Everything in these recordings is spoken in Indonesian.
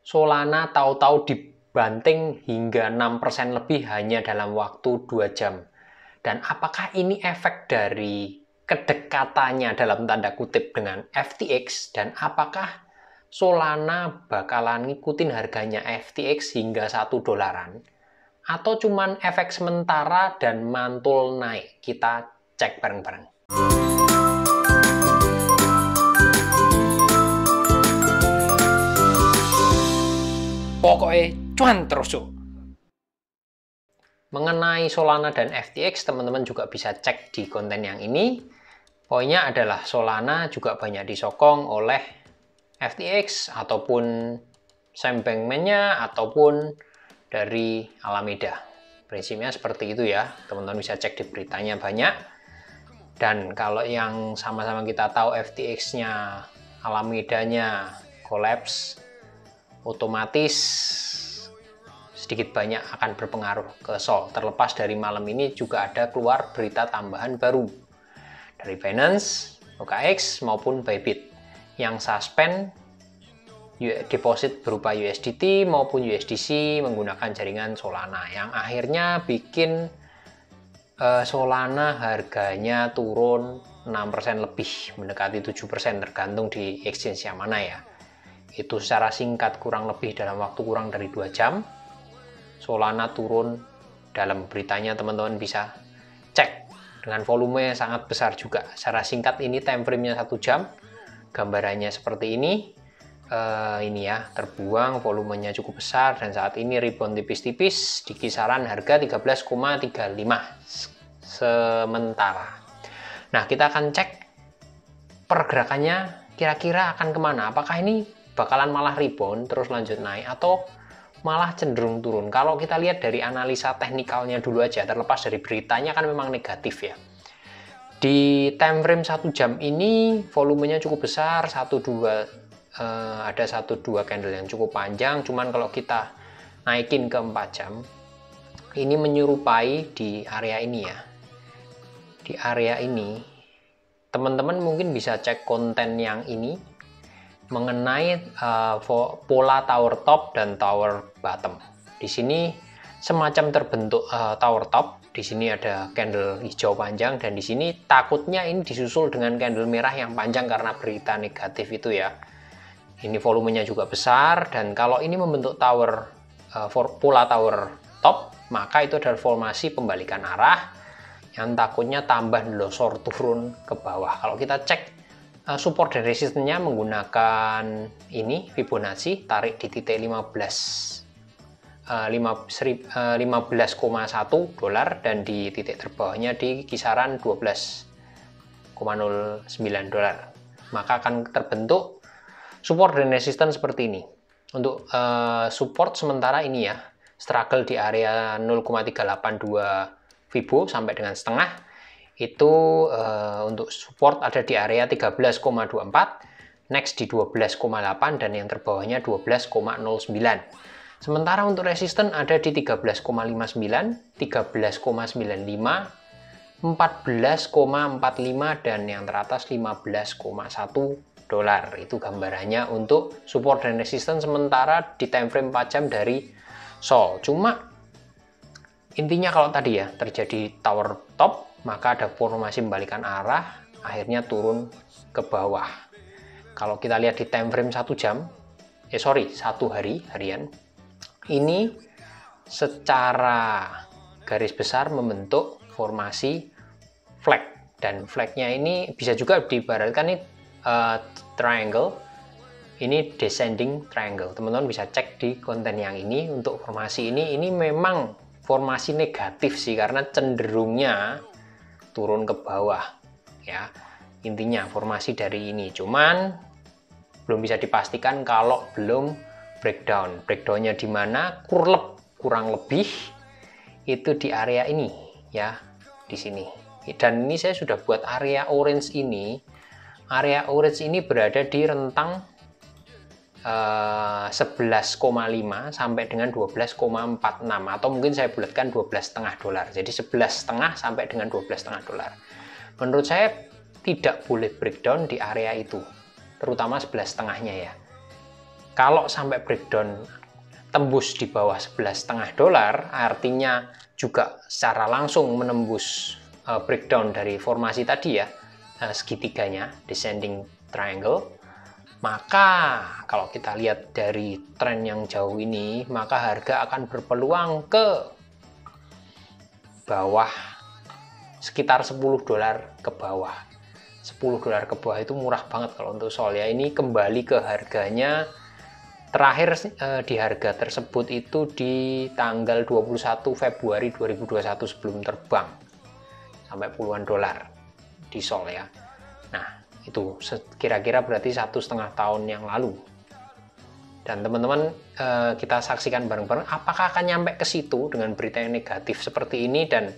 Solana tahu-tahu dibanting hingga 6% lebih hanya dalam waktu 2 jam. Dan apakah ini efek dari kedekatannya dalam tanda kutip dengan FTX, dan apakah Solana bakalan ngikutin harganya FTX hingga $1, atau cuman efek sementara dan mantul naik? Kita cek bareng-bareng. Pokoknya cuan terus yuk. Mengenai Solana dan FTX, teman-teman juga bisa cek di konten yang ini. Poinnya adalah Solana juga banyak disokong oleh FTX ataupun Sam Bankman-nya ataupun dari Alameda. Prinsipnya seperti itu ya, teman-teman bisa cek di beritanya banyak. Dan kalau yang sama-sama kita tahu FTX-nya, Alameda-nya collapse, otomatis sedikit banyak akan berpengaruh ke SOL. Terlepas dari malam ini juga ada keluar berita tambahan baru dari Binance, OKX maupun Bybit yang suspend deposit berupa USDT maupun USDC menggunakan jaringan Solana, yang akhirnya bikin Solana harganya turun 6% lebih, mendekati 7% tergantung di exchange yang mana ya. Itu secara singkat kurang lebih dalam waktu kurang dari 2 jam Solana turun. Dalam beritanya teman-teman bisa cek, dengan volume yang sangat besar juga. Secara singkat ini time frame-nya 1 jam, gambarannya seperti ini. Ini ya, terbuang, volumenya cukup besar, dan saat ini rebound tipis-tipis di kisaran harga 13,35 sementara. Nah, kita akan cek pergerakannya kira-kira akan kemana. Apakah ini bakalan malah rebound terus lanjut naik atau malah cenderung turun? Kalau kita lihat dari analisa teknikalnya dulu aja, terlepas dari beritanya kan memang negatif ya. Di time frame 1 jam ini volumenya cukup besar, ada 1-2 candle yang cukup panjang. Cuman kalau kita naikin ke 4 jam, ini menyerupai di area ini ya. Di area ini teman-teman mungkin bisa cek konten yang ini mengenai pola tower top dan tower bottom. Di sini semacam terbentuk tower top. Di sini ada candle hijau panjang, dan di sini takutnya ini disusul dengan candle merah yang panjang karena berita negatif itu ya. Ini volumenya juga besar, dan kalau ini membentuk tower pola tower top, maka itu adalah formasi pembalikan arah yang takutnya tambah losor turun ke bawah. Kalau kita cek support dan resistennya menggunakan ini Fibonacci, tarik di titik 15,1 dolar, dan di titik terbawahnya di kisaran 12,09 dolar. Maka akan terbentuk support dan resisten seperti ini. Untuk support sementara ini ya, struggle di area 0,382 Fibo sampai dengan setengah. Itu untuk support ada di area 13,24, next di 12,8, dan yang terbawahnya 12,09. Sementara untuk resisten ada di 13,59, 13,95, 14,45, dan yang teratas 15,1 dolar. Itu gambarannya untuk support dan resisten sementara di time frame 4 jam dari SOL. Cuma intinya kalau tadi ya terjadi tower top, maka ada formasi membalikan arah, akhirnya turun ke bawah. Kalau kita lihat di time frame 1 jam, satu harian, ini secara garis besar membentuk formasi flag, dan flagnya ini bisa juga diibaratkan ini triangle, ini descending triangle. Teman-teman bisa cek di konten yang ini. Untuk formasi ini memang formasi negatif sih, karena cenderungnya turun ke bawah ya. Intinya formasi dari ini, cuman belum bisa dipastikan kalau belum breakdownnya di mana. Kurang lebih itu di area ini ya, di sini. Dan ini saya sudah buat area orange ini. Area orange ini berada di rentang 11,5 sampai dengan 12,46, atau mungkin saya bulatkan 12,5 dolar. Jadi 11,5 sampai dengan 12,5 dolar. Menurut saya tidak boleh breakdown di area itu, terutama 11,5-nya ya. Kalau sampai breakdown tembus di bawah 11,5 dolar, artinya juga secara langsung menembus breakdown dari formasi tadi ya, segitiganya, descending triangle. Maka kalau kita lihat dari tren yang jauh ini, maka harga akan berpeluang ke bawah sekitar 10 dolar ke bawah. 10 dolar ke bawah itu murah banget kalau untuk Sol ya. Ini kembali ke harganya terakhir di harga tersebut itu di tanggal 21 Februari 2021 sebelum terbang sampai puluhan dolar di Sol ya. Nah, itu kira-kira berarti 1,5 tahun yang lalu. Dan teman-teman, kita saksikan bareng-bareng apakah akan nyampe ke situ dengan berita yang negatif seperti ini dan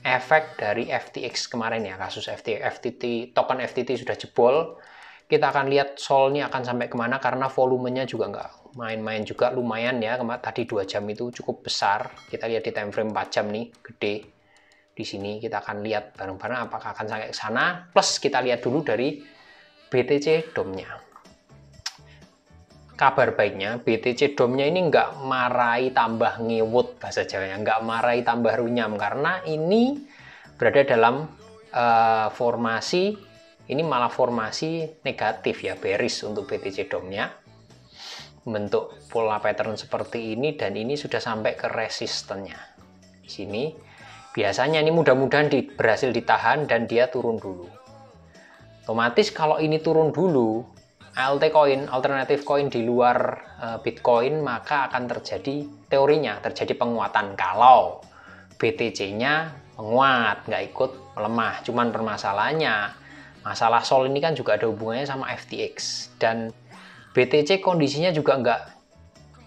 efek dari FTX kemarin ya, kasus FTT, token FTT sudah jebol. Kita akan lihat Sol ini akan sampai kemana karena volumenya juga nggak main-main juga, lumayan ya. Tadi 2 jam itu cukup besar. Kita lihat di time frame 4 jam nih, gede. Di sini kita akan lihat bareng-bareng apakah akan sampai ke sana. Plus kita lihat dulu dari BTC DOM-nya. Kabar baiknya, BTC DOM-nya ini nggak marai tambah ngewut bahasa Jawanya, nggak marai tambah runyam karena ini berada dalam formasi, ini malah formasi negatif ya, bearish untuk BTC DOM-nya. Bentuk pola pattern seperti ini dan ini sudah sampai ke resistennya. Di sini biasanya ini mudah-mudahan berhasil ditahan dan dia turun dulu. Otomatis kalau ini turun dulu, altcoin, alternatif coin di luar Bitcoin, maka akan terjadi teorinya, terjadi penguatan kalau BTC-nya menguat, nggak ikut melemah. Cuman permasalahannya, masalah Sol ini kan juga ada hubungannya sama FTX. Dan BTC kondisinya juga nggak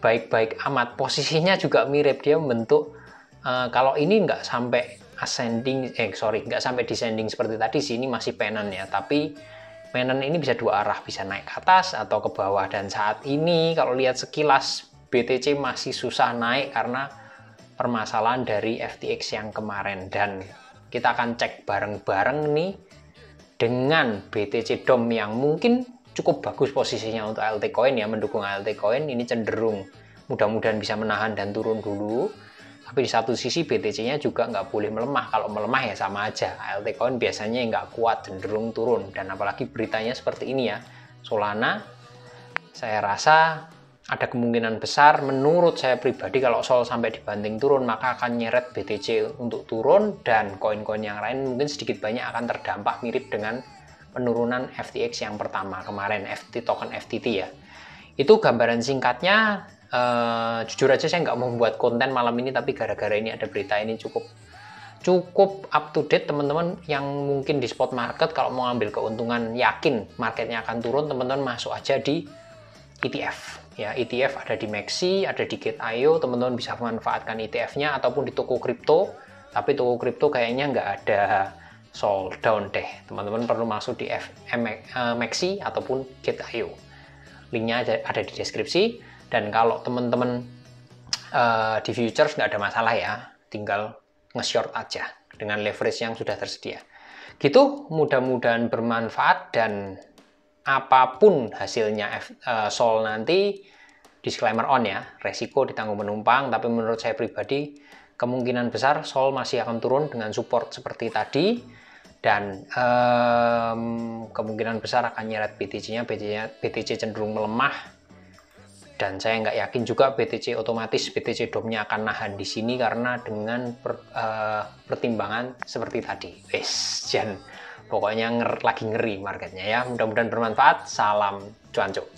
baik-baik amat, posisinya juga mirip, dia membentuk kalau ini nggak sampai ascending, nggak sampai descending seperti tadi sih, ini masih pennant ya, tapi pennant ini bisa dua arah, bisa naik ke atas atau ke bawah. Dan saat ini kalau lihat sekilas BTC masih susah naik karena permasalahan dari FTX yang kemarin. Dan kita akan cek bareng-bareng nih dengan BTC DOM yang mungkin cukup bagus posisinya untuk altcoin ya, mendukung altcoin. Ini cenderung mudah-mudahan bisa menahan dan turun dulu. Tapi di satu sisi BTC-nya juga nggak boleh melemah. Kalau melemah ya sama aja. Altcoin biasanya nggak kuat, cenderung turun. Dan apalagi beritanya seperti ini ya. Solana, saya rasa ada kemungkinan besar menurut saya pribadi kalau Sol sampai dibanting turun, maka akan nyeret BTC untuk turun. Dan koin-koin yang lain mungkin sedikit banyak akan terdampak mirip dengan penurunan FTX yang pertama kemarin, token FTT ya. Itu gambaran singkatnya. Jujur aja saya nggak mau membuat konten malam ini, tapi gara-gara ini ada berita ini cukup up to date. Teman-teman yang mungkin di spot market kalau mau ambil keuntungan, yakin marketnya akan turun, teman-teman masuk aja di ETF ya. ETF ada di Maxi, ada di Gate.io, teman-teman bisa memanfaatkan ETF-nya ataupun di toko kripto. Tapi toko kripto kayaknya nggak ada sold down deh, teman-teman perlu masuk di Maxi ataupun Gate.io. Linknya ada di deskripsi. Dan kalau teman-teman di futures nggak ada masalah ya, tinggal nge-short aja dengan leverage yang sudah tersedia. Gitu, mudah-mudahan bermanfaat dan apapun hasilnya Sol nanti, disclaimer on ya, resiko ditanggung penumpang, tapi menurut saya pribadi kemungkinan besar Sol masih akan turun dengan support seperti tadi. Dan kemungkinan besar akan nyeret BTC-nya, BTC cenderung melemah. Dan saya nggak yakin juga BTC BTC DOM-nya akan nahan di sini karena dengan pertimbangan seperti tadi. Pokoknya lagi ngeri marketnya ya. Mudah-mudahan bermanfaat. Salam cuanco.